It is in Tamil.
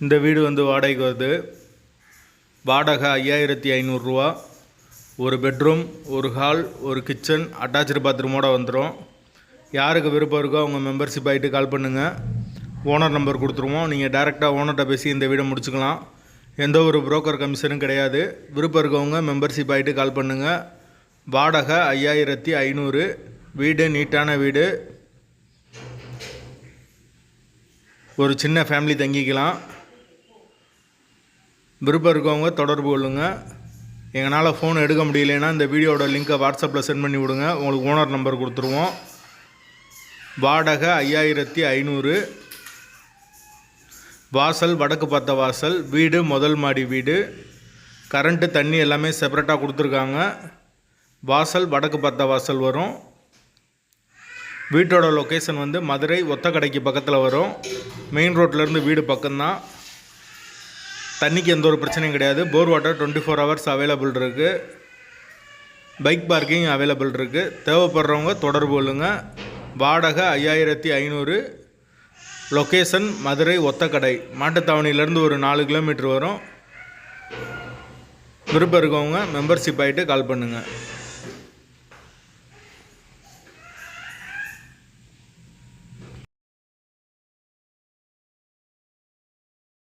இந்த வீடு வந்து வாடகைக்கு வருது. வாடகை 5500 ரூபா. ஒரு பெட்ரூம், ஒரு ஹால், ஒரு கிச்சன், அட்டாச்சு பாத்ரூமோடு வந்துடும். யாருக்கு விருப்பம் இருக்கோ அவங்க மெம்பர்ஷிப் ஆகிட்டு கால் பண்ணுங்கள். ஓனர் நம்பர் கொடுத்துருவோம். நீங்கள் டேரெக்டாக ஓனர்கிட்ட பேசி இந்த வீடை முடிச்சுக்கலாம். எந்த ஒரு புரோக்கர் கமிஷனும் கிடையாது. விருப்பம் இருக்கவங்க மெம்பர்ஷிப் ஆகிட்டு கால் பண்ணுங்கள். வாடகை 5500. வீடு நீட்டான வீடு. ஒரு சின்ன ஃபேமிலி தங்கிக்கலாம். விருப்பம் இருக்கவங்க தொடர்பு கொள்ளுங்கள். எங்களால் ஃபோன் எடுக்க முடியலைன்னா இந்த வீடியோட லிங்க்கை வாட்ஸ்அப்பில் சென்ட் பண்ணி விடுங்க. உங்களுக்கு ஓனர் நம்பர் கொடுத்துருவோம். வாடகை 5500. வாசல் வடக்கு பார்த்த வாசல். வீடு முதல் மாடி வீடு. கரண்ட்டு தண்ணி எல்லாமே செப்பரேட்டாக கொடுத்துருக்காங்க. வாசல் வடக்கு பார்த்த வாசல் வரும். வீட்டோட லொக்கேஷன் வந்து மதுரை ஒத்தக்கடைக்கு பக்கத்தில் வரும். மெயின் ரோட்லேருந்து வீடு பக்கம்தான். தண்ணிக்கு எந்த ஒரு பிரச்சனையும் கிடையாது. போர் வாட்டர் 24 ஹவர்ஸ் அவைலபிள் இருக்குது. பைக் பார்க்கிங் அவைலபிள் இருக்குது. தேவைப்படுறவங்க தொடர்பு கொள்ளுங்கள். வாடகை 5500. லொக்கேஷன் மதுரை ஒத்தக்கடை. மாட்டுத்தாவணியிலேருந்து ஒரு 4 கிலோமீட்டர் வரும். விருப்பம் இருக்கவங்க மெம்பர்ஷிப் ஆகிட்டு கால் பண்ணுங்கள்.